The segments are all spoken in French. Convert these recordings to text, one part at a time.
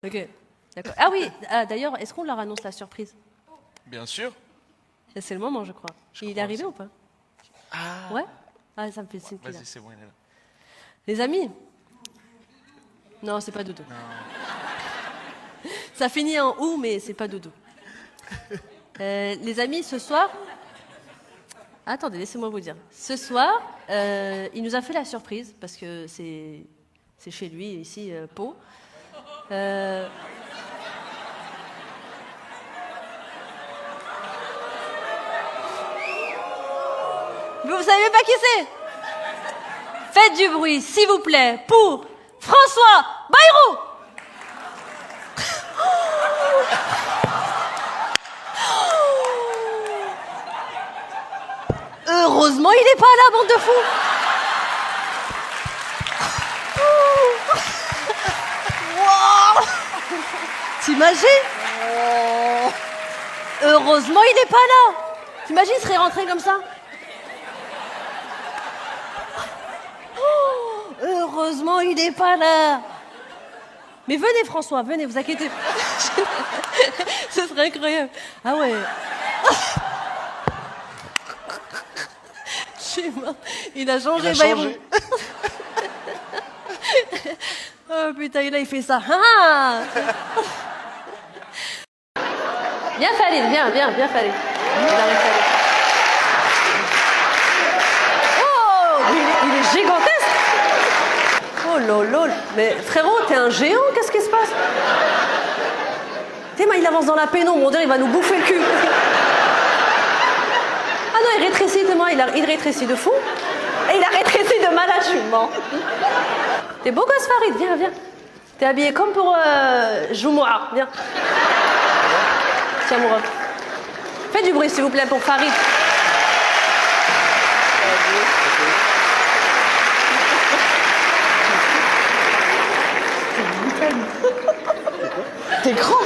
Ok, d'accord. Ah oui, d'ailleurs, est-ce qu'on leur annonce la surprise? Bien sûr. C'est le moment, je crois. Il est arrivé ou pas? Ah. Ouais. Ah, ça me fait signe qu'il est là. Vas-y, c'est bon, il est là. Les amis? Non, c'est pas Doudou. Ça finit en ou, mais c'est pas Doudou. Les amis, ce soir... Attendez, laissez-moi vous dire. Ce soir, il nous a fait la surprise, parce que c'est chez lui, ici, Pau. Vous savez pas qui c'est? Faites du bruit, s'il vous plaît, pour François Bayrou. Heureusement, il n'est pas là, bande de fous. Wow. T'imagines? Heureusement, il n'est pas là. T'imagines, il serait rentré comme ça? Heureusement, il n'est pas là. Mais venez, François, venez, vous inquiétez pas. Ce serait incroyable. Ah ouais. Je suis mort. Il a changé, Bayrou. Oh putain, là, il fait ça. Ah. Viens, Farid, viens, Farid. Oh, il est gigantesque. Oh lolo, mais frérot, t'es un géant, qu'est-ce qui se passe? T'es, il avance dans la pénombre, on dirait il va nous bouffer le cul. Ah non, il rétrécit, il rétrécit de fou. Et il a rétréci de malade, je suis mort. T'es beau gosse, Farid, viens. T'es habillé comme pour Joumoua, viens. Tiens, mon ref. Fais du bruit, s'il vous plaît, pour Farid. T'es grand.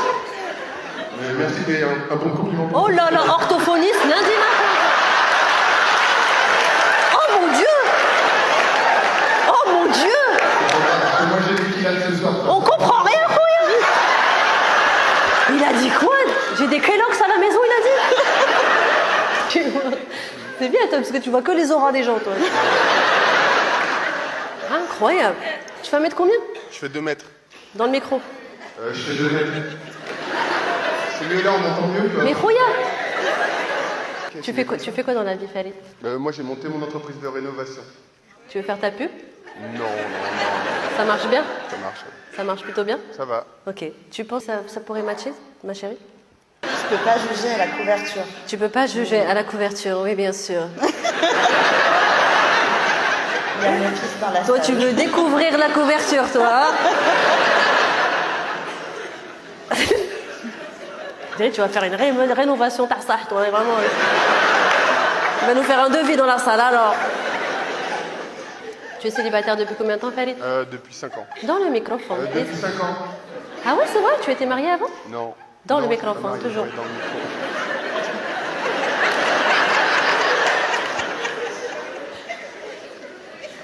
Merci, mais un bon compliment. Oh là là, orthophoniste, lundi matin. Oh mon Dieu. Oh mon Dieu. Moi j'ai vu qu'il a ce soir. On comprend rien, quoi. Il a dit quoi? J'ai des Kellogg's à la maison, il a dit. C'est bien, toi, parce que tu vois que les auras des gens, toi. Incroyable. Tu fais 1m combien? Je fais 2 mètres. Dans le micro. Je fais 2 mètres. C'est mieux là, on entend mieux ou pas? Mais regarde. Tu fais quoi dans la vie, Farid? Moi j'ai monté mon entreprise de rénovation. Tu veux faire ta pub? Non. Ça marche bien? Ça marche. Ça marche plutôt bien? Ça va. Ok. Tu penses que ça pourrait matcher, ma chérie? Je peux pas juger à la couverture. Tu peux pas juger à la couverture, oui, bien sûr. Il y a mon fils dans la Toi, salle. tu veux découvrir la couverture, toi, hein? Je dirais, tu vas faire une rénovation tarsah, toi, vraiment. Tu vas nous faire un devis dans la salle, alors. Tu es célibataire depuis combien de temps, Farid? Depuis 5 ans. Dans le microphone. Depuis 5 ans? Ah ouais, c'est vrai, tu étais marié avant? Non. Dans le Non, microphone, je suis pas marié, toujours. ouais, dans le micro.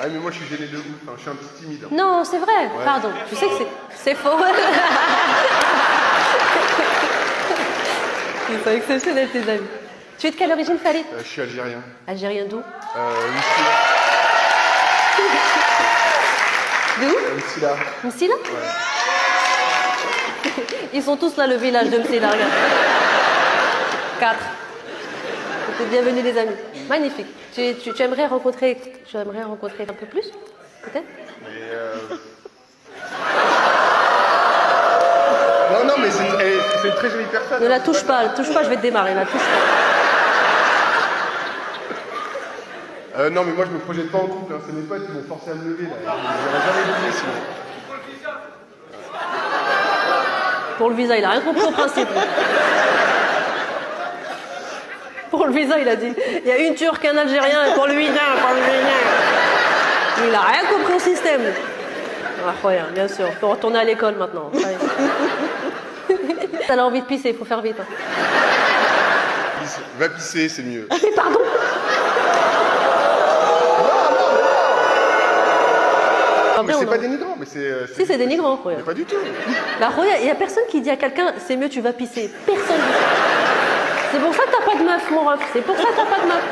Ah mais moi je suis gêné de vous, enfin, je suis un petit timide. Hein. Non, c'est vrai, Ouais. pardon. Tu sais que c'est faux. Ils sont exceptionnels, tes amis. Tu es de quelle origine, Farid? Je suis algérien. Algérien d'où? Msila. D'où? Msila. Msila? Ouais. Ils sont tous là, le village de Msila, regarde. 4. Bienvenue, les amis. Magnifique. Tu aimerais rencontrer un peu plus, peut-être? Mais Non, mais c'est une très jolie personne. Ne la touche pas, je vais te démarrer, la touche pas. Non, mais moi je me projette pas en couple, hein. C'est mes potes qui m'ont forcé à me lever là. J'aurais jamais levé sinon. Pour le visa, il a rien compris au principe. Pour le visa, il a dit, il y a une Turque, un Algérien, et pour le visa, Il a rien compris au système. Incroyable, bien sûr. Il faut retourner à l'école maintenant. Elle a envie de pisser, il faut faire vite. Hein. Va pisser, c'est mieux. Mais pardon. mais on c'est en- pas dénigrant, mais c'est... Si, c'est dénigrant, Roya. Mais pas du tout. Bah, Roya, il y a personne qui dit à quelqu'un, c'est mieux, tu vas pisser. Personne. C'est pour ça que t'as pas de meuf, mon ref. C'est pour ça que t'as pas de meuf.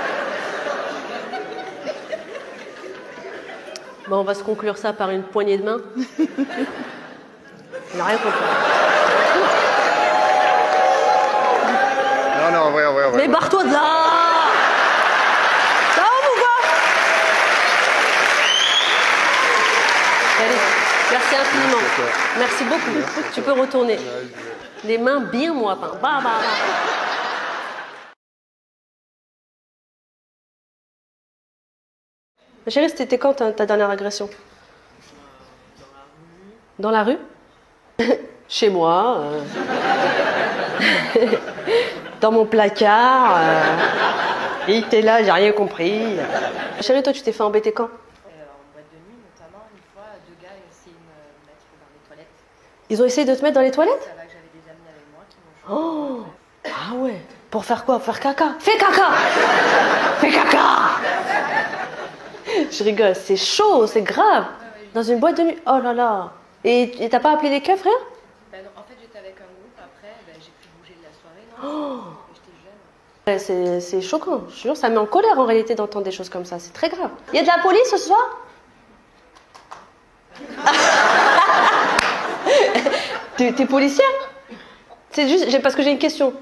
Bon, on va se conclure ça par une poignée de main. On n'a rien compris. Non, en vrai. Mais barre-toi de là! Ça va ou quoi? Allez, merci infiniment. Merci beaucoup. Tu peux retourner. Les mains bien moites. Bah, bah, bah. Ma chérie, c'était quand ta dernière agression? Dans la rue? Chez moi. Dans mon placard. Il était là, j'ai rien compris. Chérie, toi, tu t'es fait embêter quand? En boîte de nuit, notamment, une fois, deux gars essayaient de me mettre dans les toilettes. Ils ont essayé de te mettre dans les toilettes? Ça va que j'avais des amis avec moi qui m'ont fait. Oh! Ah ouais. Pour faire quoi? Faire caca? Fais caca! Fais caca! Je rigole, c'est chaud, c'est grave. Dans une boîte de nuit. Oh là là. Et t'as pas appelé les keufs, rien? Ben non, en fait, j'étais avec un groupe. Après, ben, j'ai pu bouger de la soirée. Oh. Non, j'étais jeune. Ouais, c'est choquant, je jure, ça met en colère en réalité d'entendre des choses comme ça, c'est très grave. Il y a de la police ce soir? T'es policière? C'est juste parce que j'ai une question.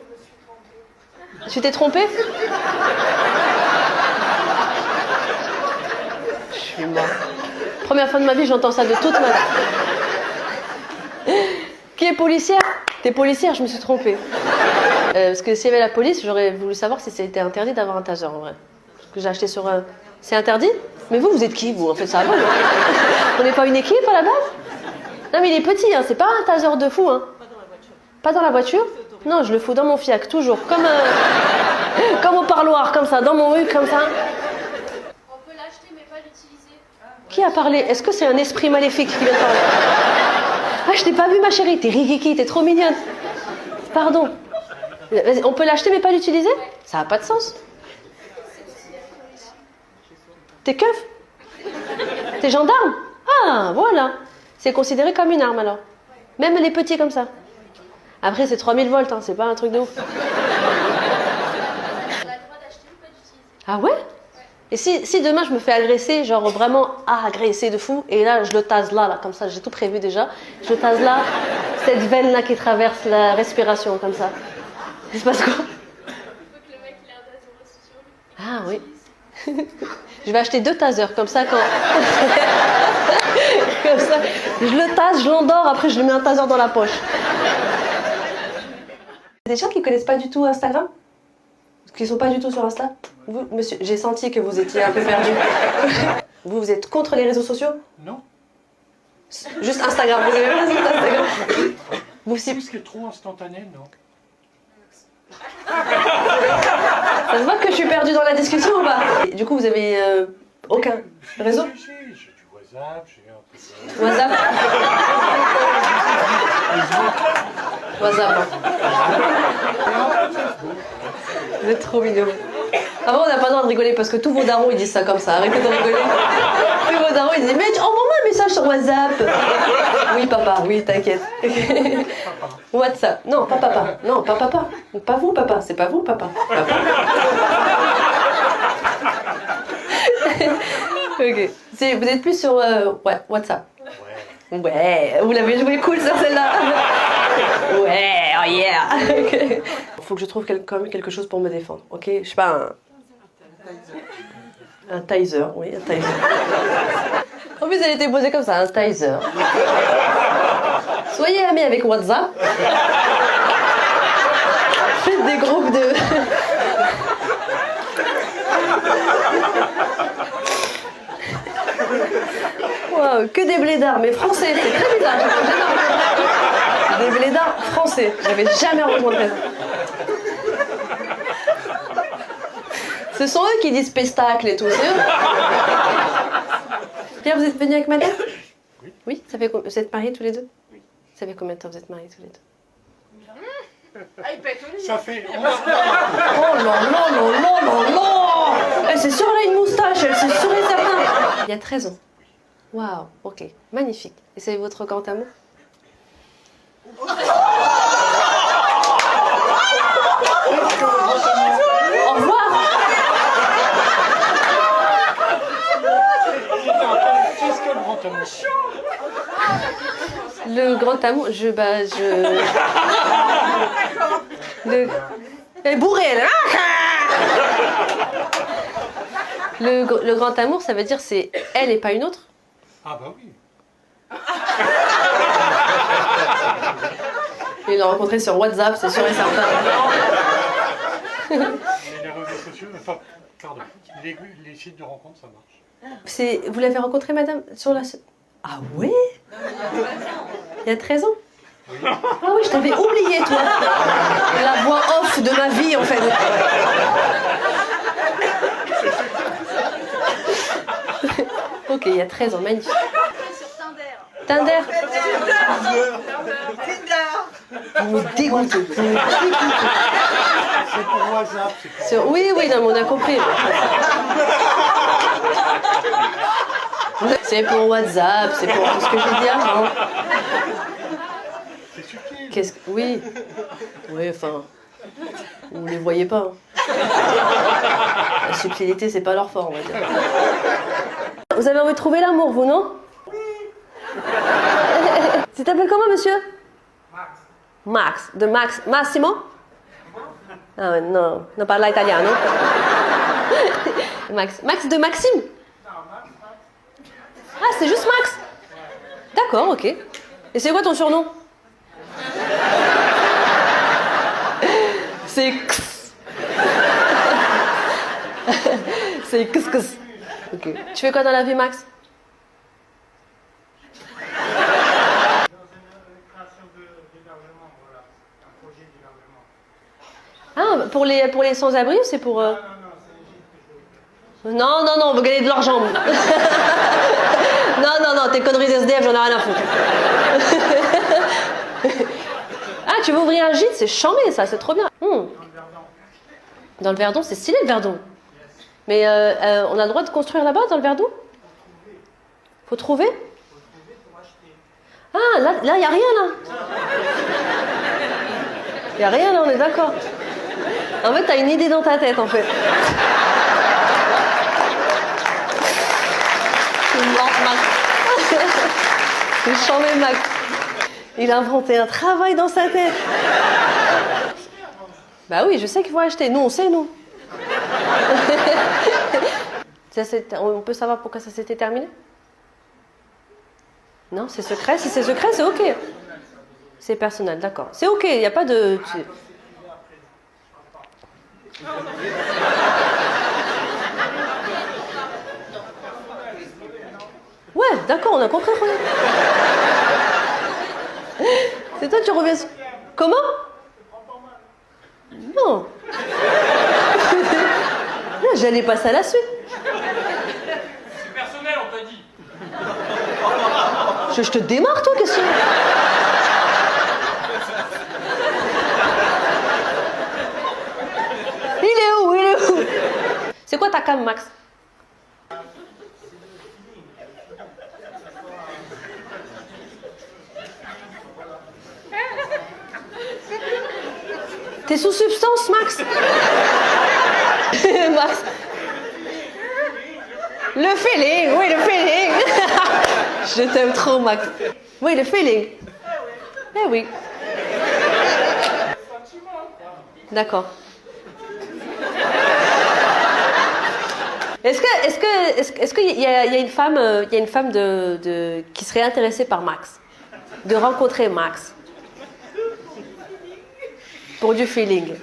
Tu t'es trompée? Je suis morte. Première fois de ma vie, j'entends ça de toute ma vie. Qui est policière? T'es policière, je me suis trompée. Parce que s'il y avait la police, j'aurais voulu savoir si c'était interdit d'avoir un taser en vrai. Parce que j'ai acheté sur... C'est interdit? Mais vous êtes qui, vous? En fait, ça va, non? On n'est pas une équipe à la base? Non, mais il est petit, hein, c'est pas un taser de fou, hein. Pas dans la voiture? Non, je le fous dans mon fiac, toujours. Comme au parloir, comme ça, dans mon rue, comme ça. On peut l'acheter mais pas l'utiliser. Qui a parlé? Est-ce que c'est un esprit maléfique qui vient de parler? Ah, je t'ai pas vu, ma chérie, t'es rigiki, t'es trop mignonne. Pardon. Vas-y, on peut l'acheter mais pas l'utiliser? Ça n'a pas de sens. T'es keuf? T'es gendarme? Ah, voilà. C'est considéré comme une arme alors. Même les petits comme ça. Après, c'est 3000 volts, hein, c'est pas un truc de ouf. On a le droit d'acheter ou pas d'utiliser. Ah ouais? Et si demain je me fais agresser, genre vraiment agresser de fou, et là je le tase là, comme ça, j'ai tout prévu déjà, je le tase là, cette veine là qui traverse la respiration comme ça. Il se passe quoi? Il faut que le mec il ait un taser aussi sur lui. Ah oui. Je vais acheter 2 tasers, comme ça quand... comme ça, je le tase, je l'endors, après je lui mets un taser dans la poche. Il y a des gens qui connaissent pas du tout Instagram? Qui sont pas du tout sur Insta? Vous, monsieur, j'ai senti que vous étiez un peu perdu. Vous êtes contre les réseaux sociaux? Non. Juste Instagram, vous avez pas juste Instagram? Vous aussi, Tout ce qui est trop instantané, non. ça se voit que je suis perdue dans la discussion ou pas? Et du coup, vous avez aucun réseau? J'ai du WhatsApp, j'ai un peu de... WhatsApp? WhatsApp. hein. Vous êtes trop mignons. Avant, on n'a pas le droit de rigoler parce que tous vos darons ils disent ça comme ça. Arrêtez de rigoler. Tous vos darons ils disent mais envoie-moi un message sur WhatsApp. Oui, papa, oui, t'inquiète. WhatsApp. Non, pas papa. Non, pas papa. Pas vous, papa. C'est pas vous, papa. Papa. Ok. Vous êtes plus sur ouais, WhatsApp. Ouais, vous l'avez joué cool sur celle-là. Ouais, oh yeah. Okay. Faut que je trouve quand même quelque chose pour me défendre, ok? Je sais pas, un taser, oui, un taser. En plus, elle était posée comme ça, un taser. Soyez amis avec WhatsApp. Faites des groupes de... Wow, que des blédards, mais français, c'est très bizarre. Des blédards français, j'avais jamais rencontré ça. Ce sont eux qui disent pestacle et tout, c'est eux. Pierre, vous êtes venu avec madame? Oui. Oui, ça fait vous êtes mariés tous les deux? Oui. Ça fait combien de temps vous êtes mariés tous les deux? Ah, il peut être au lit. Ça fait... Oh là là là là là là! Elle c'est sûr, elle a une moustache, elle c'est sûr et certain. Il y a 13 ans. Waouh, ok, magnifique. Et c'est votre grand amour? Au revoir. Qu'est-ce que le grand amour? Le grand amour, Elle est bourrée, elle. Le grand amour, ça veut dire c'est elle et pas une autre? Ah bah oui. Il l'a rencontré sur WhatsApp, c'est sûr et certain. Mais les réseaux sociaux, enfin, pardon, les sites de rencontres, ça marche. Vous l'avez rencontré, madame, sur la... Ah ouais? Il y a 13 ans? Ah oui, je t'avais oublié, toi. La voix off de ma vie, en fait. Ok, il y a 13 ans, magnifique. Tinder. Vous me dégoûtez. C'est pour WhatsApp, c'est pour... Oui, non, mais on a compris. C'est pour WhatsApp, c'est pour tout ce que j'ai dit avant. C'est subtil. Oui. Oui, enfin... Vous les voyez pas. La subtilité, c'est pas leur fort, on va dire. Vous avez envie de trouver l'amour, vous, non? Tu t'appelles comment, monsieur? Max. De Max. Massimo? Ah, non, non parla italiano. Max. Max de Maxime? Ah, c'est juste Max? D'accord, ok. Et c'est quoi ton surnom? C'est X. C'est X. Ok. Tu fais quoi dans la vie, Max? Ah, pour les sans-abri ou c'est pour... Non, on veut gagner de l'argent. Non, tes conneries d'SDF, j'en ai rien à foutre. Ah, tu veux ouvrir un gîte? C'est chambé, ça, c'est trop bien. Dans le Verdon, c'est stylé, le Verdon. Mais on a le droit de construire là-bas, dans le Verdon? Faut trouver? Ah, là, il n'y a rien, là. Il n'y a rien, là, on est d'accord. En fait, t'as une idée dans ta tête, en fait. C'est mort, Max. C'est chambé, Max. Il a inventé un travail dans sa tête. Bah oui, je sais qu'il faut acheter. Nous, on sait, nous. On peut savoir pourquoi ça s'était terminé? Non, c'est secret. Si c'est secret, c'est ok. C'est personnel, d'accord. C'est ok, il n'y a pas de... Ouais, d'accord, on a compris. C'est toi, tu reviens... Comment? Non. J'allais passer à la suite. C'est personnel, on t'a dit. Je te démarre, toi, qu'est-ce que c'est? Il est où? C'est quoi ta cam, Max? T'es sous substance, Max? Max. Le feeling, oui, le feeling. Je t'aime trop, Max. Oui, le feeling. Eh oui. D'accord. Est-ce qu'il y a une femme, qui serait intéressée par Max, de rencontrer Max pour du feeling,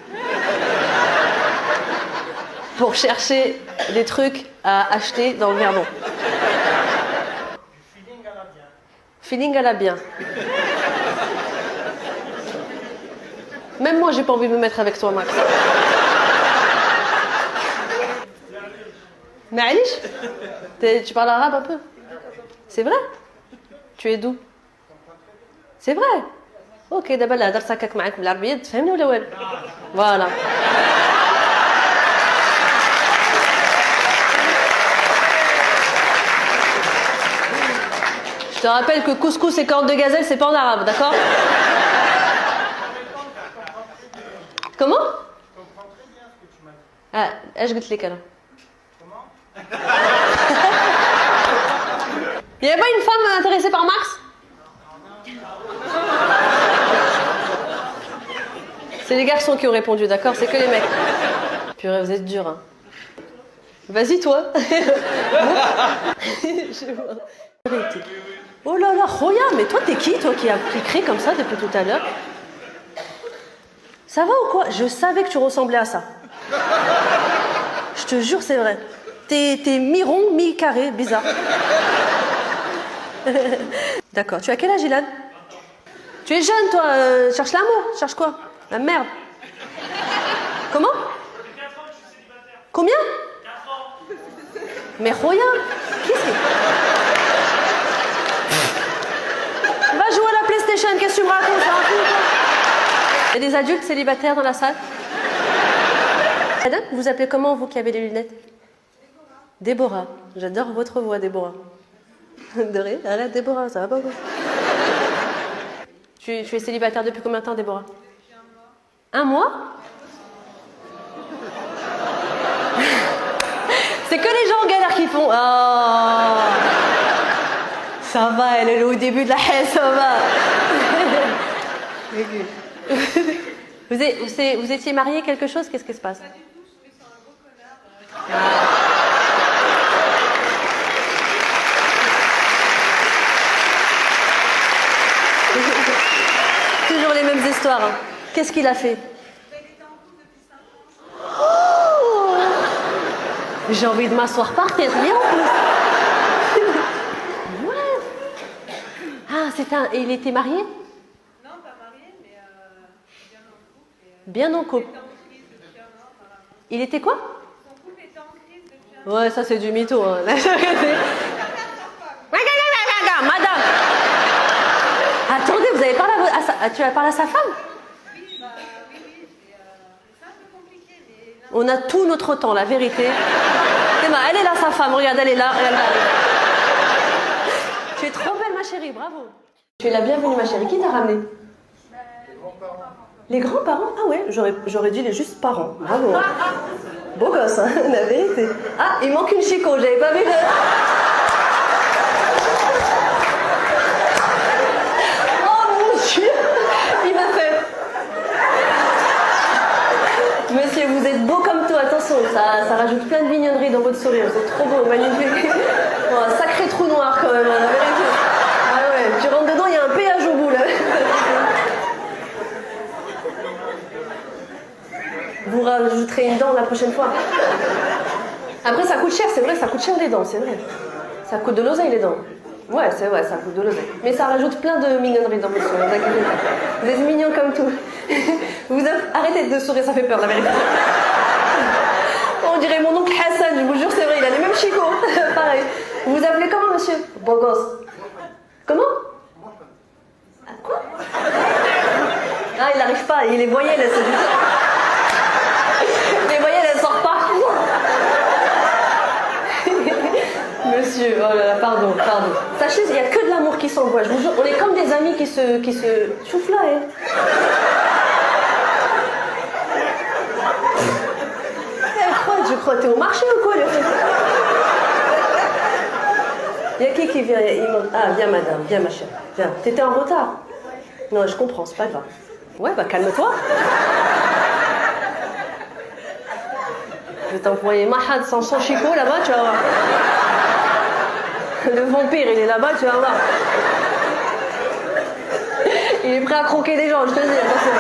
pour chercher des trucs à acheter dans le Verdon. Feeling à la bien. Même moi, j'ai pas envie de me mettre avec toi, Max. Mais Alice, tu parles arabe un peu? C'est vrai? Tu es d'où? C'est vrai? Ok, d'abord là, درت هكاك معاك بالعربية تفهمني ولا والو؟ Voilà. te rappelle que couscous et cornes de gazelle, c'est pas en arabe, d'accord? Comment? Ah, je قلت لك alors. Il n'y avait pas une femme intéressée par Marx? C'est les garçons qui ont répondu, d'accord? C'est que les mecs. Purée, vous êtes durs, hein. Vas-y, toi. Oh là là, Roya, mais toi, t'es qui, toi, qui crie comme ça depuis tout à l'heure? Ça va ou quoi? Je savais que tu ressemblais à ça. Je te jure, c'est vrai. T'es mi-rond, mi-carré, bizarre. D'accord. Tu as quel âge, Ilan? Tu es jeune, toi. Cherche l'amour. Cherche quoi? La merde. Comment? Combien? 4 ans. Mais Roya, qu'est-ce que... Va jouer à la PlayStation, qu'est-ce que tu me racontes? Il y a des adultes célibataires dans la salle? Madame, vous vous appelez comment, vous qui avez les lunettes? Déborah. J'adore votre voix, Déborah. De rire, arrête, Déborah, ça va pas quoi? Tu es célibataire depuis combien de temps, Déborah? Depuis 1 mois. 1 mois? C'est que les gens en galère qui font. Oh, ça va, elle est au début de la haine, ça va. Vous étiez mariés, quelque chose? Qu'est-ce qui se passe? Pas du tout, je suis sur un gros connard. Toujours les mêmes histoires. Hein. Qu'est-ce qu'il a fait? Il était en couple depuis 5 ans. Oh, j'ai envie de m'asseoir par terre, bien en plus. Ouais. Ah, et il était marié? Non, pas marié, mais bien en couple. Bien en couple. Il était quoi? Son couple était en crise depuis 1 an. Ouais, ça c'est du mytho. Hein. Madame. Attendez, vous avez parlé tu as parlé à sa femme? Oui, oui. C'est un peu compliqué, mais... On a tout notre temps, la vérité. Elle est là, sa femme. Regarde, elle est là. Tu es trop belle, ma chérie. Bravo. Tu es la bienvenue, ma chérie. Qui t'a ramené? Les grands-parents? Ah ouais, j'aurais dit les juste parents. Bravo. Beau gosse, hein, la vérité. Ah, il manque une chico. J'avais pas vu de... Il m'a fait. Monsieur, vous êtes beau comme tout, attention, ça rajoute plein de mignonneries dans votre sourire, vous êtes trop beau, magnifique. Oh, un sacré trou noir quand même, la vérité. Ah ouais, tu rentres dedans, il y a un péage au bout là. Vous rajouterez une dent la prochaine fois. Après, ça coûte cher, c'est vrai, ça coûte cher les dents, c'est vrai. Ça coûte de l'oseille les dents. Ouais, c'est vrai, ça coûte de l'oseille. Mais ça rajoute plein de mignonneries dans votre sourire. Vous êtes mignons comme tout. Arrêtez de sourire, ça fait peur, la vérité. On dirait mon oncle Hassan, je vous jure, c'est vrai, il a les mêmes chicots. Pareil. Vous vous appelez comment, monsieur? Beau gosse. Comment? Ah, quoi? Ah, il n'arrive pas, il les voyelles, elles se disent. Les voyelles, elles sortent pas. Monsieur, oh là là, pardon. Sachez, il n'y a que de l'amour qui s'envoie, je vous jure. On est comme des amis qui se chauffent là, hein. Je crois, t'es au marché ou quoi, il y a qui vient? Ah, viens madame, viens ma chère, viens. T'étais en retard? Non, je comprends, c'est pas grave. Ouais, bah calme-toi. Je vais t'envoyer Mahad sans son chicot là-bas, tu vas voir. Le vampire, il est là-bas, tu vas voir. Il est prêt à croquer des gens, je te dis, attention.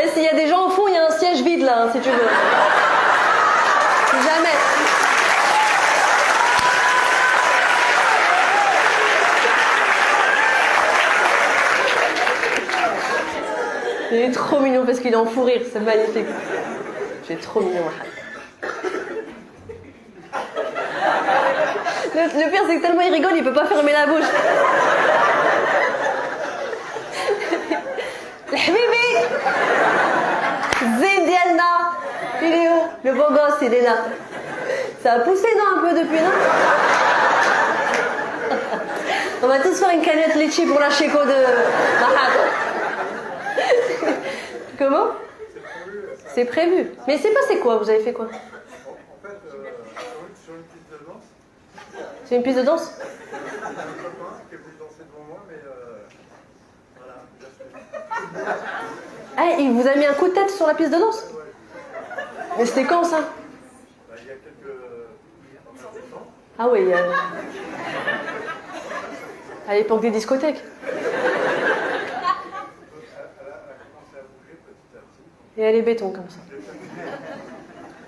Et s'il y a des gens au fond, il y a un siège vide là, hein, si tu veux. Si jamais. Il est trop mignon parce qu'il est en fou rire, c'est magnifique. C'est trop mignon, Mahad. Le pire, c'est que tellement il rigole, il peut pas fermer la bouche. Le habibi Zin dialna. Il est où? Le beau gosse, il est là. Ça a poussé, non, un peu depuis, non? On va tous faire une cagnotte litchi pour la chéco de Mahad. Comment? C'est prévu. Mais c'est passé quoi? Vous avez fait quoi? En fait, sur une piste de danse, C'est une piste de danse? un copain qui est venu danser devant moi, mais voilà, bien sûr. Ah, il vous a mis un coup de tête sur la piste de danse? Mais c'était quand ça? Il y a quelques temps. Ah oui, à l'époque des discothèques. Elle a commencé à bouger petit à petit. Et elle est béton comme ça.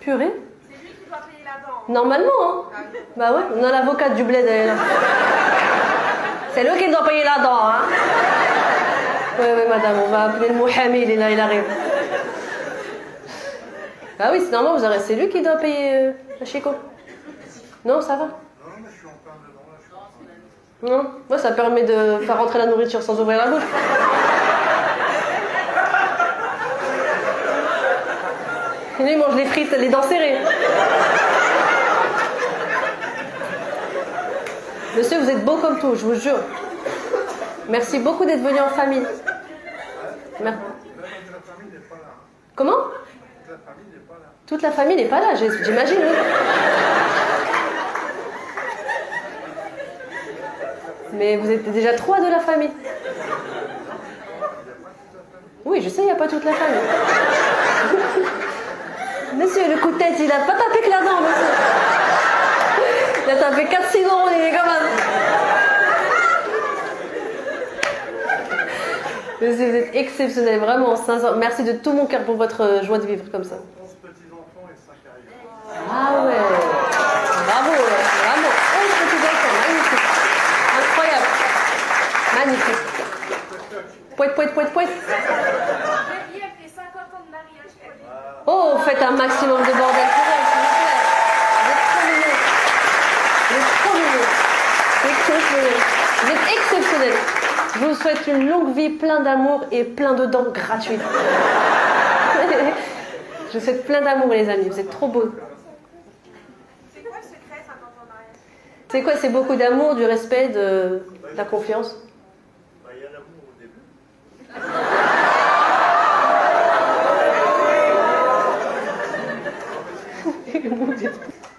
Purée? C'est lui qui doit payer la danse. Normalement, hein? Bah ouais, on a l'avocate du bled, elle est là. C'est lui qui doit payer la dent, hein? Oui, madame, on va appeler le Mouhami, il est là, il arrive. Bah oui, c'est normal, c'est lui qui doit payer la chico. Non, ça va? Non, mais je suis en plein dedans, là, je suis en train de... Non, moi ça permet de faire rentrer la nourriture sans ouvrir la bouche. Et lui il mange les frites, les dents serrées. Monsieur, vous êtes beau comme tout, je vous jure. Merci beaucoup d'être venu en famille. La famille n'est pas là. Comment? La famille n'est pas là. Toute la famille n'est pas là, j'imagine. Oui. Mais vous êtes déjà 3 de la famille. Oui, je sais, il n'y a pas toute la famille. Monsieur, le coup de tête, il n'a pas tapé que la dent, monsieur. Il a tapé 4-6 euros, il est quand même. Monsieur, vous êtes exceptionnel, vraiment, sincère. Merci de tout mon cœur pour votre joie de vivre comme ça. 11 petits-enfants et 5 arrivés. Ah ouais, bravo, vraiment, 11 petits enfants, magnifique, incroyable, magnifique. Pouette, pouette, pouette, pouette. Marie, elle fait 50 ans de mariage. Oh, faites un maximum de bordel pour elle, s'il vous plaît. Vous êtes trop mignons. Vous êtes trop mignons. Vous êtes exceptionnels. Je vous souhaite une longue vie, plein d'amour et plein de dents gratuites. Je vous souhaite plein d'amour, les amis. Vous êtes trop beaux. C'est quoi le secret 50 ans de mariage? C'est quoi? C'est beaucoup d'amour, du respect, de la confiance. Il y a l'amour au début.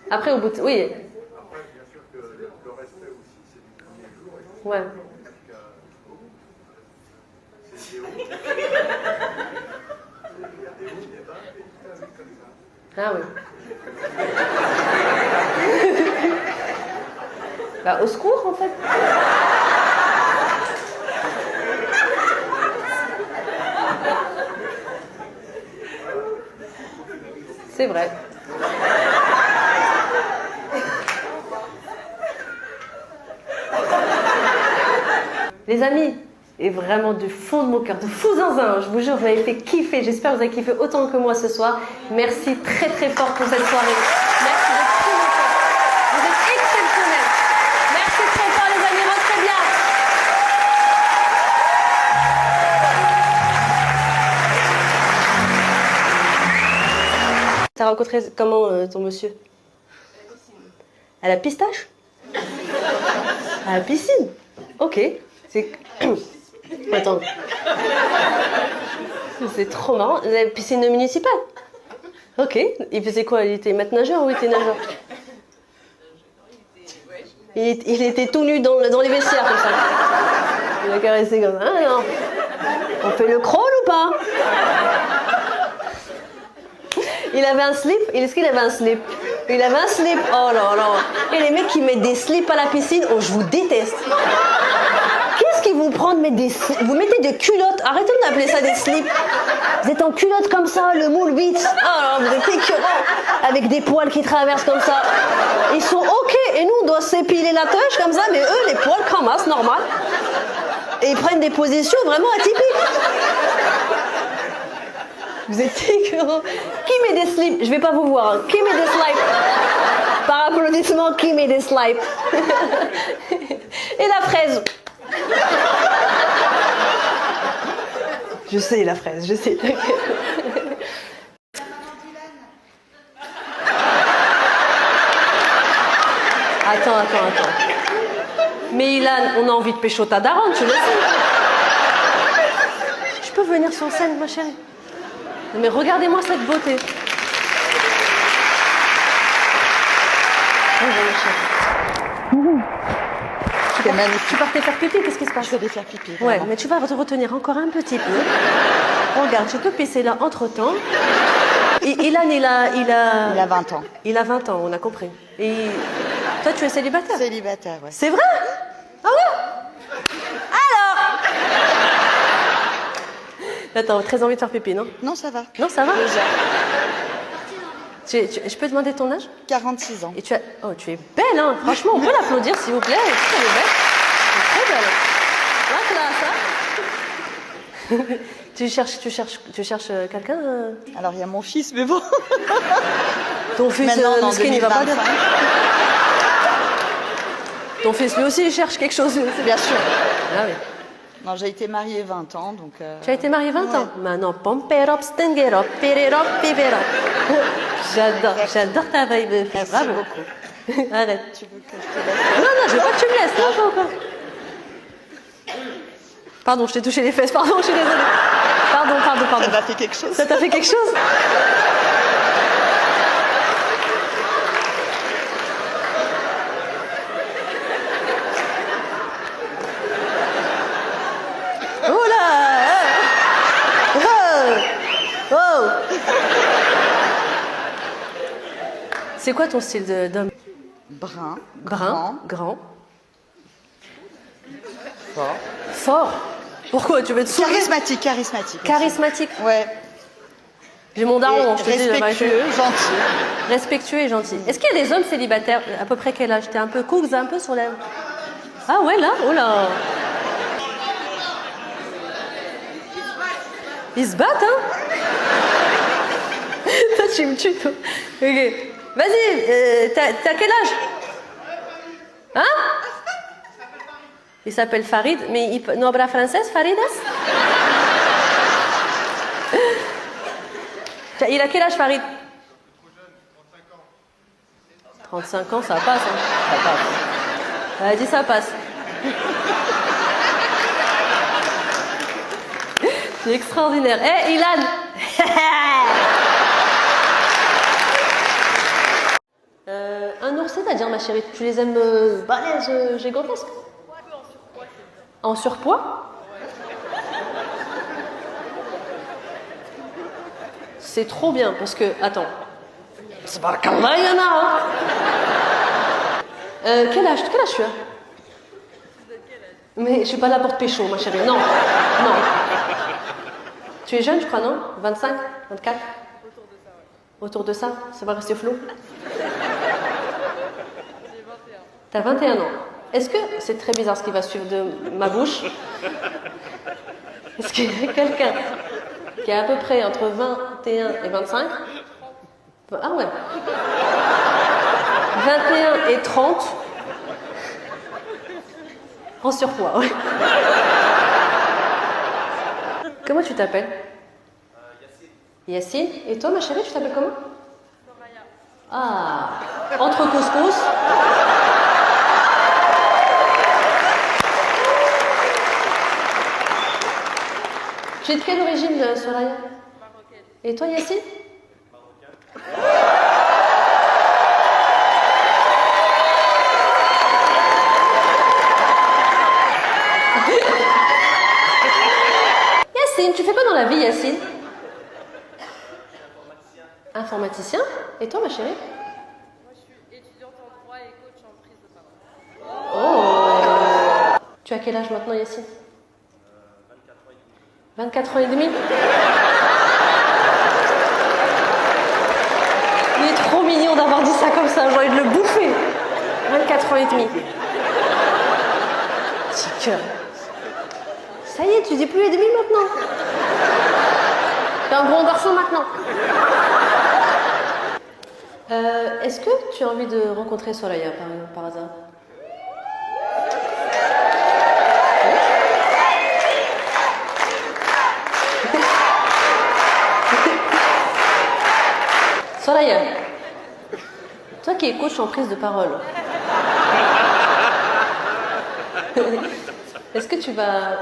Après, au bout de... Oui. Après, bien sûr que le respect aussi, c'est du premier jour. Et Ouais. c'est des hauts. Il y a des hauts, des bas, et tout ça, comme ça. Ah oui. Bah, au secours, en fait. C'est vrai. Les amis, et vraiment du fond de mon cœur, de fou zinzin, je vous jure, vous m'avez fait kiffer. J'espère que vous avez kiffé autant que moi ce soir. Merci très très fort pour cette soirée. Merci de tout mon cœur. Vous êtes exceptionnels. Merci très fort les amis, rentrez bien. T'as rencontré comment ton monsieur? À la pistache? À la piscine? Ok. C'est... Attends. C'est trop marrant. La piscine municipale? Ok. Il faisait quoi? Il était maître nageur ou il était nageur? Il était tout nu dans les vestiaires comme ça. Il a caressé comme ça. Ah, non. On fait le crawl ou pas? Il avait un slip. Est-ce qu'il avait un slip? Il avait un slip. Oh là là. Et les mecs qui mettent des slips à la piscine, oh, je vous déteste. Qu'est-ce qui vous prend de mettre des slips? Vous mettez des culottes. Arrêtez d'appeler ça des slips. Vous êtes en culotte comme ça, le moule bite. Oh là, vous êtes écœurant. Avec des poils qui traversent comme ça. Ils sont ok. Et nous, on doit s'épiler la touche comme ça. Mais eux, les poils cramassent, normal. Et ils prennent des positions vraiment atypiques. Vous êtes écœurant. Qui met des slips? Je vais pas vous voir. Hein. Qui met des slips? Par applaudissement, qui met des slips? Et la fraise? Je sais la fraise, je sais. attends. Mais Ilan, on a envie de pécho ta daronne, tu le sais. Je peux venir sur scène, ma chérie? Mais regardez-moi cette beauté. C'est magnifique. Tu partais faire pipi, qu'est-ce qui se passe? Je vais aller faire pipi. Ouais, vraiment. mais tu vas te retenir encore un petit peu. Regarde, tu peux pisser là entre-temps. Et Ilan, il a 20 ans. Il a 20 ans, on a compris. Et toi, tu es célibataire? Célibataire, ouais. C'est vrai? Ah ouais? Alors? Attends, très envie de faire pipi, non? Non, ça va. Non, ça va? Déjà. Je peux demander ton âge? 46 ans. Et tu es belle, hein? Franchement, on peut l'applaudir, s'il vous plaît. Elle est belle. Elle est très belle. La classe, hein? Tu cherches quelqu'un? Alors, il y a mon fils, mais bon. Ton fils, Maintenant, en il va pas bien. 2025. Ton fils, lui aussi, il cherche quelque chose. Bien sûr. Ah oui. Non, j'ai été mariée 20 ans, donc... Tu as été mariée 20 ans? Ouais. Maintenant, pomperop, stengerop, pererop, piverop. J'adore ta vibe. Merci Bravo. beaucoup. Arrête. Tu veux que je te laisse? Non, je veux pas que tu me laisses. Non, pas encore. Pardon, je t'ai touché les fesses. Pardon, je suis désolée. Pardon. Ça m'a fait quelque chose. Ça t'a fait quelque chose? Oh là! Oh! C'est quoi ton style d'homme? Brun. Brun, grand. Fort. Fort. Pourquoi? Tu veux être sourire? Charismatique. Charismatique. Ouais. J'ai mon daron, je te dis. Respectueux, gentil. Respectueux et gentil. Est-ce qu'il y a des hommes célibataires? À peu près quel âge? T'es un peu cougs, un peu sur la... Ah ouais, là? Oh là! Ils se battent, hein? Toi, tu me tues, toi. Ok. Vas-y, t'as quel âge? Hein? Il s'appelle Farid, mais no habla français, Faridas? Il a quel âge, Farid? 35 ans, ça passe, hein? Ça passe. Elle dit ça passe. C'est extraordinaire. Eh, Ilan! Un ours, c'est-à-dire, ma chérie, tu les aimes balèzes, gigantesques? En surpoids? C'est trop bien, parce que... Attends. C'est pas quand même, il y en a, hein? Quel âge tu as? Mais je suis pas là pour te pécho, ma chérie. Non. Tu es jeune, je crois, non? 25? 24? Autour de ça, ça va rester flou? T'as 21 ans. Est-ce que, c'est très bizarre ce qui va suivre de ma bouche, est-ce qu'il y a quelqu'un qui a à peu près entre 21 et 25? Ah ouais. 21 et 30 en surpoids, ouais. Comment tu t'appelles? Yacine. Et toi, ma chérie, tu t'appelles comment? Ah, entre couscous. Tu es de quelle origine, Soraya? Marocaine. Et toi, Yacine? Yacine, tu fais quoi dans la vie, Yacine? Informaticien. Et toi, ma chérie? Moi, je suis étudiante en droit et coach en prise de parole. Oh! Tu as quel âge maintenant, Yacine? 24 ans et demi. Il est trop mignon d'avoir dit ça comme ça, j'ai envie de le bouffer. 24 ans et demi. Petit cœur. Ça y est, tu dis plus et demi maintenant. T'es un grand garçon maintenant. Est-ce que tu as envie de rencontrer Soraya par hasard? Soraya, toi qui es coach en prise de parole, Est-ce que tu vas...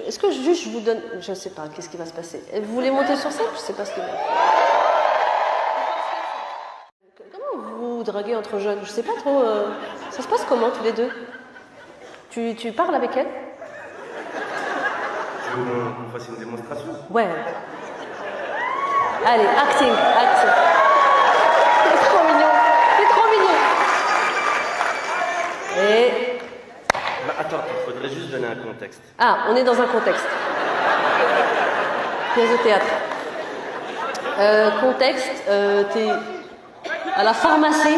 Est-ce que juste je vous donne... Je sais pas, qu'est-ce qui va se passer? Vous voulez monter sur scène? Je sais pas ce qui va... Comment vous draguez entre jeunes? Je sais pas trop... Ça se passe comment tous les deux? Tu parles avec elle? Tu veux qu'on fasse une démonstration? Ouais. Allez, acting. C'est trop mignon. Et... Bah, attends, il faudrait juste donner un contexte. Ah, on est dans un contexte. Pièce de théâtre. Contexte, t'es à la pharmacie.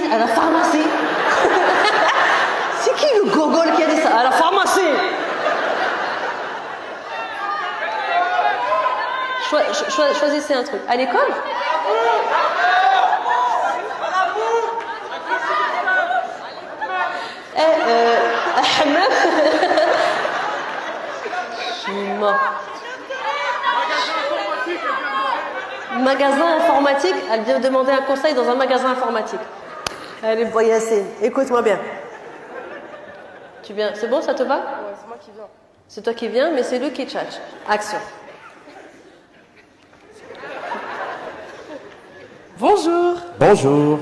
C'est qui le gogol qui a dit ça? À la pharmacie. Choisissez un truc. À l'école? Ahmed. Je suis mort. Magasin informatique. Elle vient demander un conseil dans un magasin informatique. Allez, Boyassine, écoute-moi bien. Tu viens, c'est bon, ça te va? Ouais, c'est moi qui viens. C'est toi qui viens, mais c'est lui qui tchatche. Action. Bonjour. Bonjour.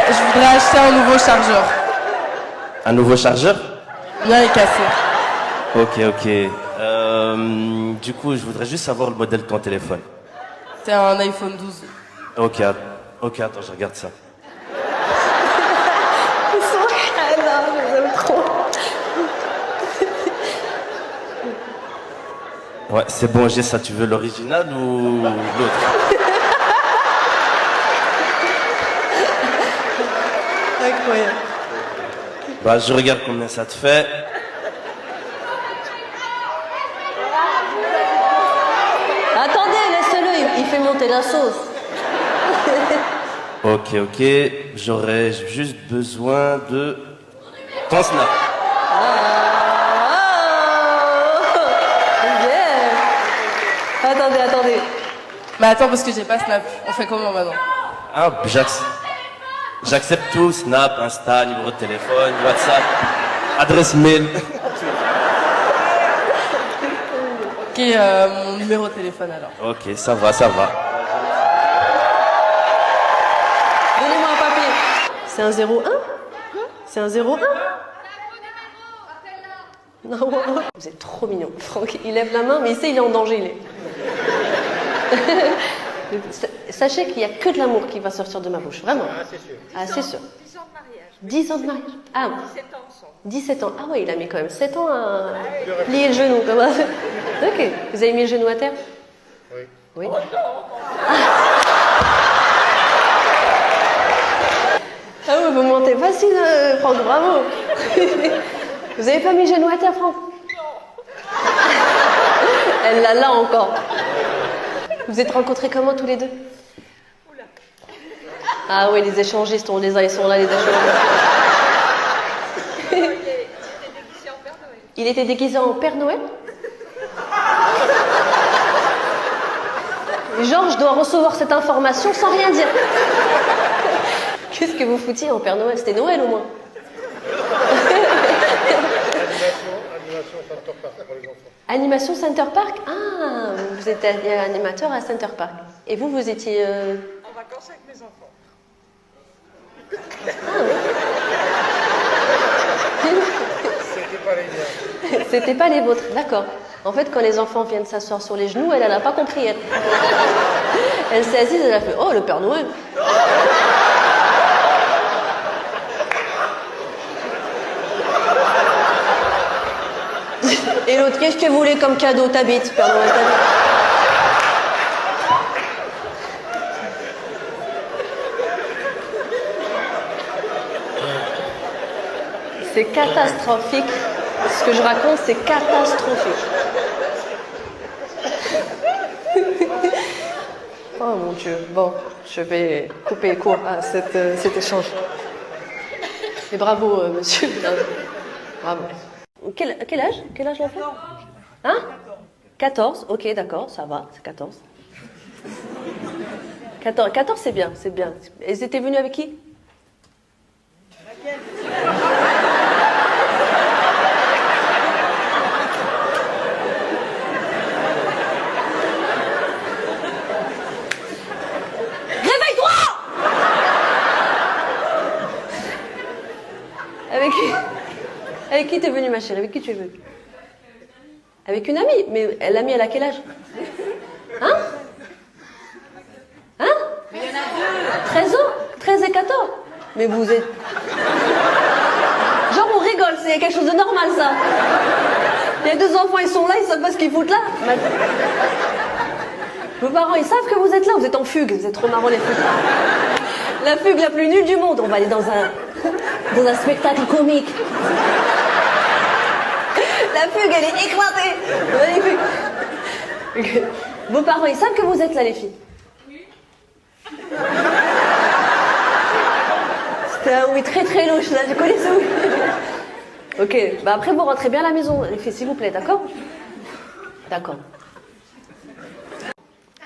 Je voudrais acheter un nouveau chargeur. Un nouveau chargeur? Le mien est cassé. Ok. Du coup, je voudrais juste savoir le modèle de ton téléphone. C'est un iPhone 12. Ok, attends, je regarde ça. Ils sont câlins, je les aime trop. Ouais, c'est bon, j'ai ça. Tu veux l'original ou l'autre? Incroyable. Bah, je regarde combien ça te fait. Attendez, laissez-le, il fait monter la sauce. Ok. J'aurais juste besoin de ton snap. Yeah. Attendez. Mais attends, parce que j'ai pas Snap. On fait comment maintenant? Ah, j'accepte tout. Snap, Insta, numéro de téléphone, WhatsApp, adresse mail. Ok, mon numéro de téléphone alors. Ok, ça va. Donnez-moi un papier. C'est un 01? C'est un 01? Non, vous êtes trop mignon. Franck, il lève la main, mais il sait il est en danger. Sachez qu'il n'y a que de l'amour qui va sortir de ma bouche, vraiment. Ah, c'est sûr. 10 ans de mariage. 10 ans de mariage. Ah, 17 ans ensemble. 17 ans. Ah ouais, il a mis quand même 7 ans à plier le genou. Comme ça. Ok. Vous avez mis le genou à terre? Oui. Ah oui, vous montez facile, Franck, bravo. Vous avez pas mis le genou à terre, Franck? Elle l'a là encore. Vous êtes rencontrés comment tous les deux? Ah oui, les échangistes, on les a, ils sont là, les échangistes. Il était déguisé en Père Noël? Georges doit recevoir cette information sans rien dire. Qu'est-ce que vous foutiez en Père Noël? C'était Noël au moins. Animation Center Park? Ah, vous êtes animateur à Center Park. Et vous étiez... En vacances avec mes enfants. C'était pas les vôtres, d'accord. En fait, quand les enfants viennent s'asseoir sur les genoux, elle n'a pas compris, elle. Elle s'est assise, elle a fait « Oh, le Père Noël !» Et l'autre, qu'est-ce que vous voulez comme cadeau? T'habites, Père Noël, t'habites. C'est catastrophique. Ce que je raconte, c'est catastrophique. Oh mon Dieu. Bon, je vais couper court à cet échange. Et bravo, monsieur. Bravo. Quel âge? Quel âge l'enfant? Hein? 14, ok, d'accord, ça va, c'est 14. 14, c'est bien, c'est bien. Ils étaient venus avec qui? Avec qui t'es venue, ma chérie? Avec qui tu es venue? Avec une amie? Mais l'amie, elle a quel âge? Hein? Hein? Mais il y en a 2. 13 ans? 13 et 14? Mais vous êtes... Genre, on rigole, c'est quelque chose de normal, ça. Il y a 2 enfants, ils sont là, ils savent pas ce qu'ils foutent là. Vos parents, ils savent que vous êtes là, vous êtes en fugue, vous êtes trop marrants les fugues. La fugue la plus nulle du monde, on va aller dans un spectacle comique. La fugue, elle est éclatée. Magnifique. Vos parents, ils savent que vous êtes là, les filles? Oui. C'était un oui très très louche, là, je connais ce oui. Ok, bah après vous rentrez bien à la maison, les filles, s'il vous plaît, d'accord? D'accord.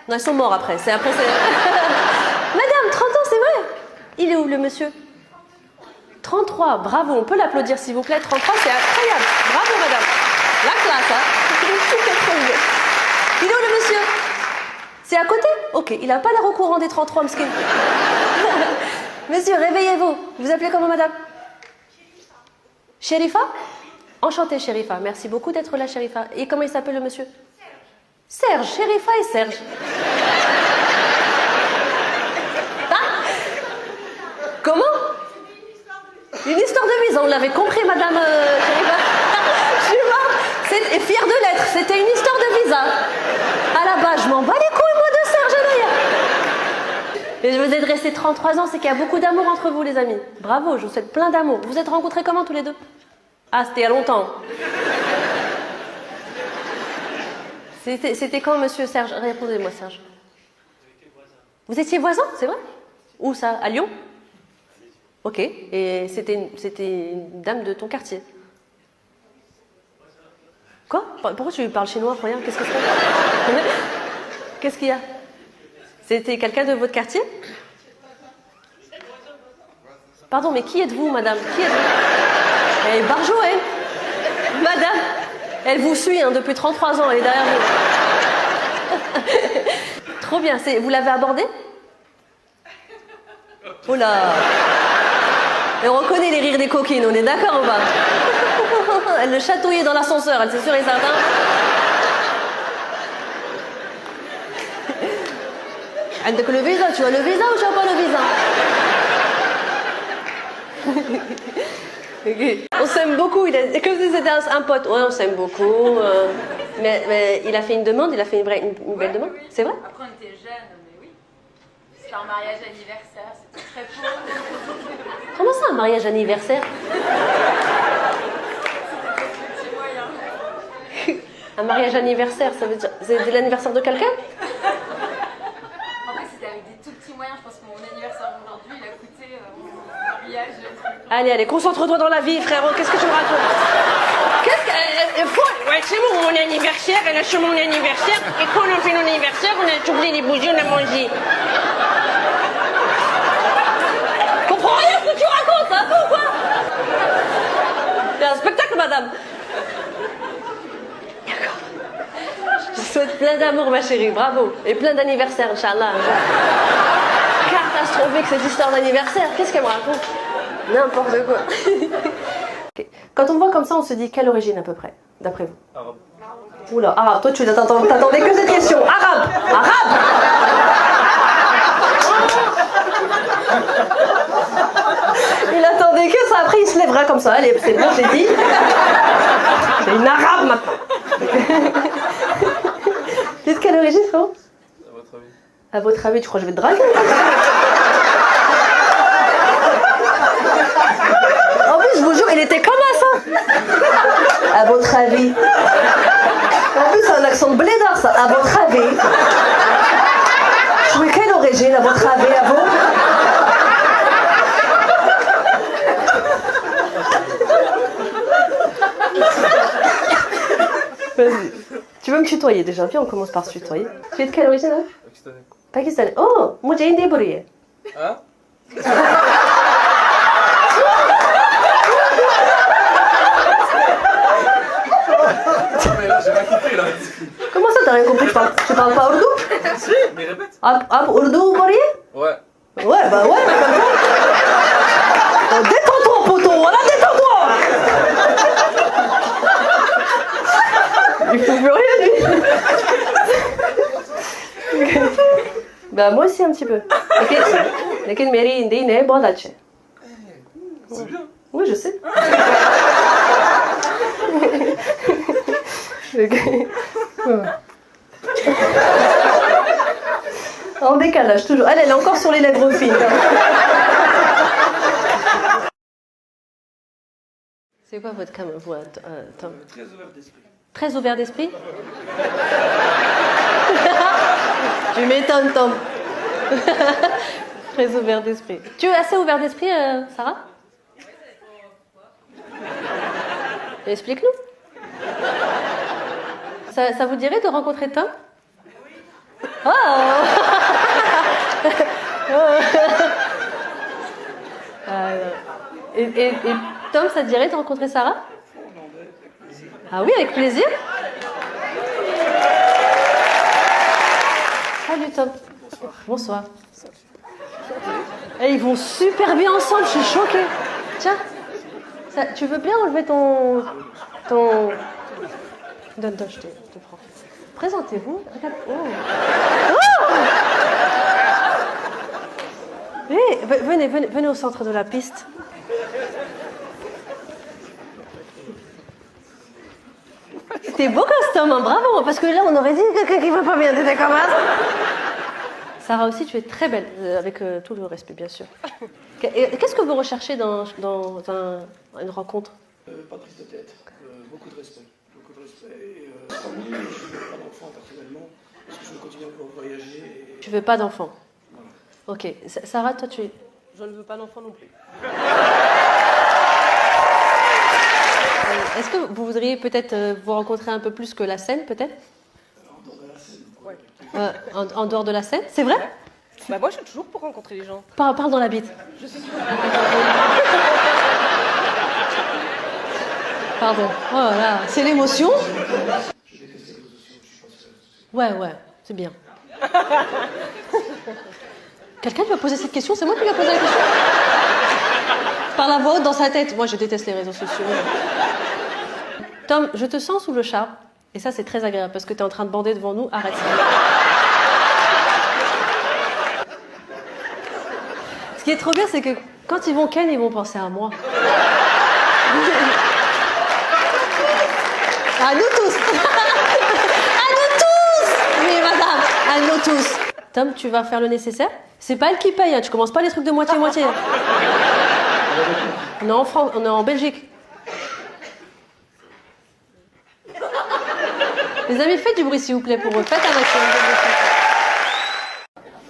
Non, ils sont morts après, c'est après c'est... Madame, 30 ans, c'est vrai? Il est où, le monsieur? 33, bravo, on peut l'applaudir, s'il vous plaît. 33, c'est incroyable. Bravo, madame. La classe, hein? Il est où, le monsieur? C'est à côté? Ok, il n'a pas l'air au courant des 33, m'skin. Monsieur, réveillez-vous. Vous appelez comment, madame? Sherifa? Enchantée, Sherifa. Merci beaucoup d'être là, Sherifa. Et comment il s'appelle, le monsieur? Serge. Sherifa et Serge. Comment? Une histoire de visa, on l'avait compris, madame Sherifa. Je suis morte. Et fière de l'être, c'était une histoire de visa. À la base, je m'en bats les couilles, moi, de Serge d'ailleurs. Et je vous ai dressé 33 ans, c'est qu'il y a beaucoup d'amour entre vous, les amis. Bravo, je vous souhaite plein d'amour. Vous êtes rencontrés comment, tous les deux? Ah, c'était il y a longtemps. C'était quand, monsieur Serge? Répondez-moi, Serge. Vous étiez voisins, c'est vrai? Où ça? À Lyon? Ok, et c'était une dame de ton quartier? Quoi? Pourquoi tu parles chinois pour rien? Qu'est-ce que c'est? Qu'est-ce qu'il y a? C'était quelqu'un de votre quartier? Pardon, mais qui êtes-vous, madame? Qui êtes-vous? Elle est barjo, elle. Madame, elle vous suit hein, depuis 33 ans, elle est derrière vous. Trop bien, vous l'avez abordée? Oh là! Et on reconnaît les rires des coquines, on est d'accord ou pas? Elle le chatouillait dans l'ascenseur, elle c'est sûr et certain. عندك le visa, tu as le visa ou tu n'as pas le visa? Okay. On s'aime beaucoup, comme si c'était un pote. Ouais, on s'aime beaucoup. Mais il a fait une demande, il a fait une belle demande, Oui. c'est vrai? Après, on était jeunes, mais oui. C'était un mariage anniversaire, c'était très beau. Comment ça, un mariage anniversaire? Petit moyen. Un mariage anniversaire, ça veut dire... C'est l'anniversaire de quelqu'un? En fait, c'était avec des tout petits moyens. Je pense que mon anniversaire aujourd'hui, il a coûté mon mariage. Allez, concentre-toi dans la vie, frérot. Qu'est-ce que tu me racontes? Ouais, c'est bon, mon anniversaire, elle a sur mon anniversaire. Et quand on fait mon anniversaire, on a trouvé les bougies, on a mangé. Comprends rien ce que tu racontes, hein, ou quoi? C'est un spectacle, madame. Je te souhaite plein d'amour, ma chérie, bravo. Et plein d'anniversaires, Inch'Allah. Catastrophique, cette histoire d'anniversaire. Qu'est-ce qu'elle me raconte? N'importe quoi. Okay. Quand on voit comme ça, on se dit quelle origine à peu près, d'après vous? Arabe. Oula, arabe, toi tu t'attendais que cette question. Arabe! Arabe! Il attendait que ça, après il se lèvera comme ça. Allez, c'est bon, j'ai dit. C'est une arabe maintenant. Dites quelle origine, frérot? À votre avis? À votre avis, tu crois que je vais te draguer? En plus, je vous jure, il était comme ça. À votre avis. En plus, c'est un accent de blédard, ça. À votre avis. Je suis quelle origine, à votre avis, à vous? Vas-y. Tu veux me tutoyer déjà? Viens, on commence par se tutoyer. Tu es de quelle origine, hein? Pakistanais. Pakistanais. Oh, moi j'ai une débrouille. Hein? Mais là, j'ai rien compris là. Comment ça, t'as rien compris? Tu parles pas ourdou? Si, mais répète. Ourdou, vous voyez? Ouais. Ouais, bah ouais, comme ça. Détends-toi, poteau, voilà, détends-toi. Bah moi aussi un petit peu. لكن ماري ندينا بولاتش. C'est bien. Oui, je sais. En décalage, toujours. Elle est encore sur les lèvres fines. C'est quoi votre cam, vous, Tom? Très ouvert d'esprit. Très ouvert d'esprit. Tu m'étonnes, Tom. Très ouvert d'esprit. Tu es assez ouvert d'esprit, Sarah? Explique-nous. Ça vous dirait de rencontrer Tom? Oh. Et Tom, ça te dirait de rencontrer Sarah? Ah oui, avec plaisir. Salut Tom. Bonsoir. Et ils vont super bien ensemble, je suis choquée. Tiens, tu veux bien enlever ton... Donne, je te prends. Présentez-vous. Regarde. Oh. Hey, venez au centre de la piste. T'es beau costume, hein, bravo. Parce que là, on aurait dit quelqu'un qui va pas bien. T'étais comme ça. Sarah aussi, tu es très belle, avec tout le respect, bien sûr. Qu'est-ce que vous recherchez dans une rencontre? Pas de prise de tête, beaucoup de respect. Beaucoup de respect. Je ne veux pas d'enfant personnellement, parce que je veux continuer à pouvoir voyager. Tu veux pas d'enfant? Voilà. Ok. Sarah, toi, tu... Je ne veux pas d'enfant non plus. Est-ce que vous voudriez peut-être vous rencontrer un peu plus que la scène, peut-être? En dehors de la scène, c'est vrai? Bah moi je suis toujours pour rencontrer les gens. Parle dans la bite. Je suis toujours Pardon. Oh là, c'est l'émotion. Ouais, c'est bien. Quelqu'un lui a posé cette question? C'est moi qui lui ai posé la question. Par la voix haute dans sa tête. Moi, je déteste les réseaux sociaux. Tom, je te sens sous le charme. Et ça, c'est très agréable parce que tu es en train de bander devant nous. Arrête ça. Ce qui est trop bien, c'est que quand ils vont ken, ils vont penser à moi. À nous tous. À nous tous. Oui, madame. À nous tous. Tom, tu vas faire le nécessaire. C'est pas elle qui paye, hein. Tu commences pas les trucs de moitié-moitié. On est en France, on est en Belgique. Les amis, faites du bruit s'il vous plaît pour eux. Faites un action.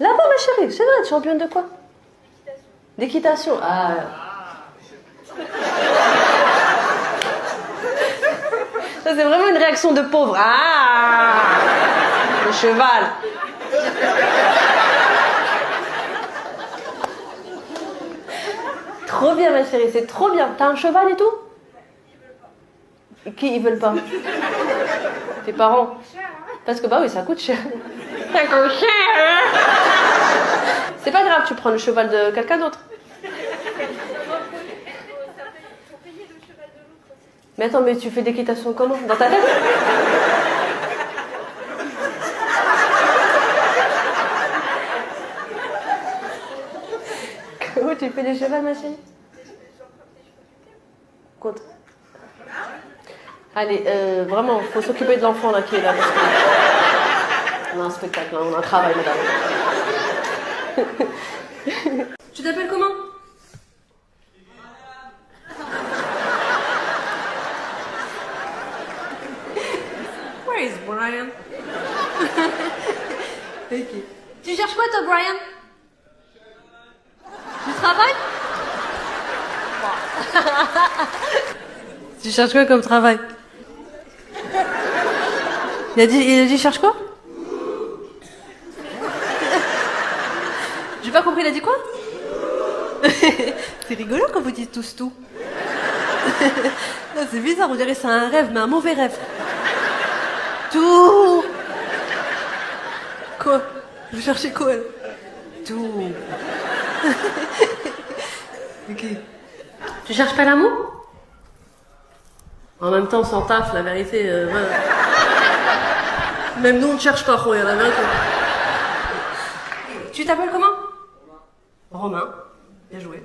Là-bas, ma chérie, c'est vrai, championne de quoi? D'équitation. Ah. Ça, c'est vraiment une réaction de pauvre. Ah. Le cheval. Trop bien, ma chérie, c'est trop bien. T'as un cheval et tout? Qui ils veulent pas? Tes parents? Parce que bah oui, ça coûte cher. Ça coûte cher. C'est pas grave, tu prends le cheval de quelqu'un d'autre. Mais attends, mais tu fais d'équitation comment? Dans ta tête? Comment tu fais des chevals, ma chérie? Contre. Allez, vraiment, faut s'occuper de l'enfant là qui est là. Parce que... On a un spectacle, là, on a un travail, madame. Tu t'appelles comment? Where is Brian? Ok. Tu cherches quoi, toi, Brian? Tu travailles? Tu cherches quoi comme travail? Il a dit cherche quoi? J'ai pas compris, il a dit quoi? C'est rigolo quand vous dites tous tout. C'est bizarre, on dirait que c'est un rêve, mais un mauvais rêve. Tout. Quoi? Vous cherchez quoi, elle? Tout. Ok. Tu cherches pas l'amour? En même temps, on s'en taffe, la vérité. Voilà. Même nous, on ne cherche pas, la vérité. Tu t'appelles comment? Romain. Bien joué.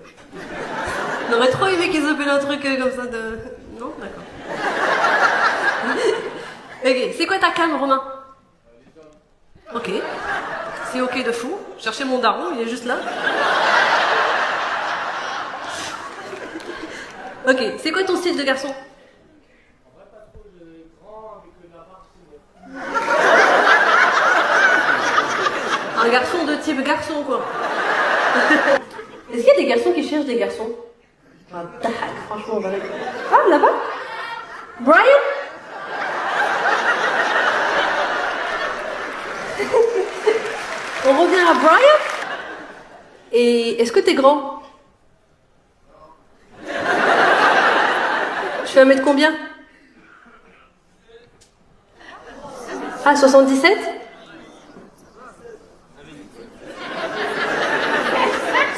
On aurait trop aimé qu'ils appellent un truc comme ça de... Non? D'accord. Ok, c'est quoi ta cam, Romain? Ok. C'est ok de fou. Cherchez mon daron, il est juste là. Ok, c'est quoi ton style de garçon? Un garçon de type garçon, quoi. Est-ce qu'il y a des garçons qui cherchent des garçons? Ah, franchement, on va aller... Ah, là-bas? Brian? On revient à Brian? Et est-ce que t'es grand? Tu fais 1 mètre combien? Ah, 77?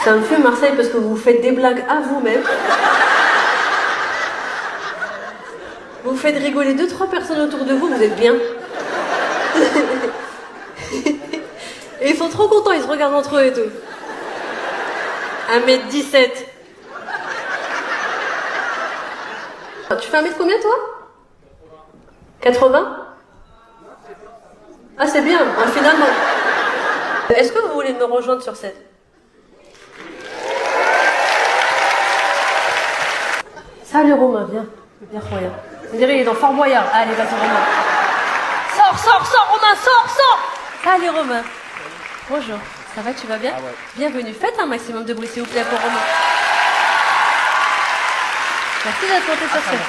Ça me fume Marseille parce que vous faites des blagues à vous-même. Vous faites rigoler 2-3 personnes autour de vous, vous êtes bien. Et ils sont trop contents, ils se regardent entre eux et tout. 1m17. Tu fais 1 mètre combien toi? 80? Ah c'est bien, hein, finalement. Est-ce que vous voulez me rejoindre sur scène? Salut Romain, viens. Viens Romain. On dirait qu'il est dans Fort Boyard. Allez, vas-y Romain. Sors Romain, sors. Salut Romain. Bonjour, ça va, tu vas bien? Bienvenue. Faites un maximum de bruit s'il vous plaît pour Romain. Merci d'être monté sur scène.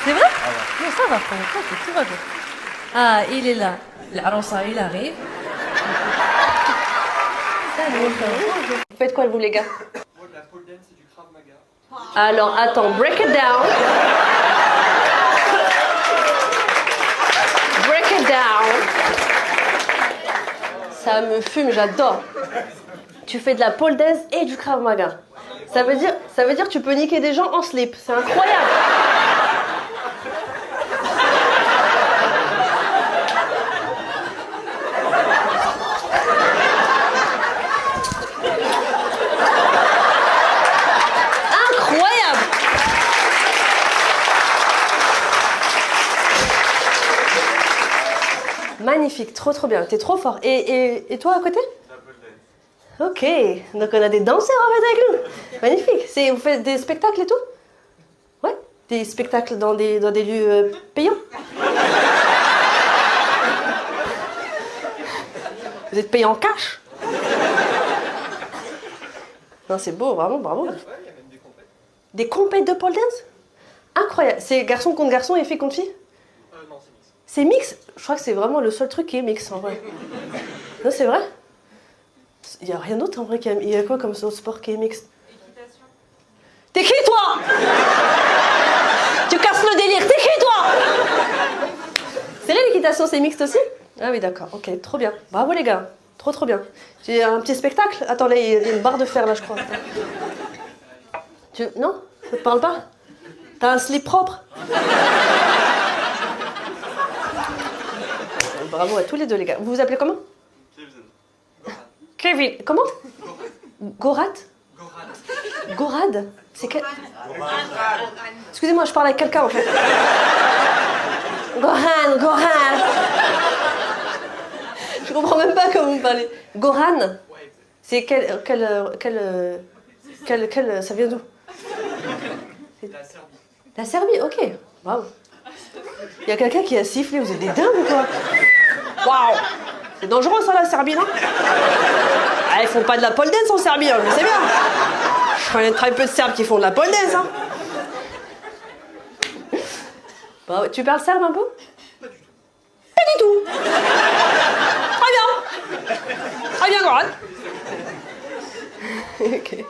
C'est vrai? Non, ça va, tout va bien. Ah, il est là. L'arossa, il arrive. Salut, bonjour. Vous faites quoi vous les gars? Moi, de la pole dance et du Krav Maga. Alors, attends, break it down. Break it down. Ça me fume, j'adore. Tu fais de la pole dance et du Krav Maga. Ça veut dire que tu peux niquer des gens en slip. C'est incroyable. Magnifique, trop bien, t'es trop fort. Et toi à côté? Ok, donc on a des danseurs en fait avec nous. Magnifique. Vous faites des spectacles et tout? Ouais, des spectacles dans des lieux payants? Vous êtes payé en cash? Non, c'est beau, vraiment, bravo. Des compètes de pole dance? Incroyable. C'est garçon contre garçon et fille contre fille? Non, c'est mix. C'est mix? Je crois que c'est vraiment le seul truc qui est mix en vrai. Non, c'est vrai? Il n'y a rien d'autre en vrai. Il y a quoi comme sport qui est mixte? Équitation. T'es qui toi? Tu casses le délire. T'es qui toi? C'est vrai l'équitation c'est mixte aussi? Ah oui d'accord, ok, trop bien. Bravo les gars, trop bien. J'ai un petit spectacle? Attends là, il y a une barre de fer là je crois. Non? Ça te parle pas? T'as un slip propre? Bravo à tous les deux les gars. Vous vous appelez comment? Kevin. Comment? Gorat? Gorad? C'est quel... Excusez-moi, je parle avec quelqu'un en fait. Goran. Je comprends même pas comment vous parlez. Goran? C'est quel ça vient d'où? La Serbie. La Serbie, ok. Bravo. Il y a quelqu'un qui a sifflé, vous êtes des dingues ou quoi? Waouh! C'est dangereux ça la Serbie, non? Ah, ils font pas de la pole dance en Serbie, hein, mais c'est bien. Je connais très peu de Serbes qui font de la pole dance. Hein. Bah, tu parles serbe un peu? Pas du tout. Très bien. Très bien, Goran. Ok.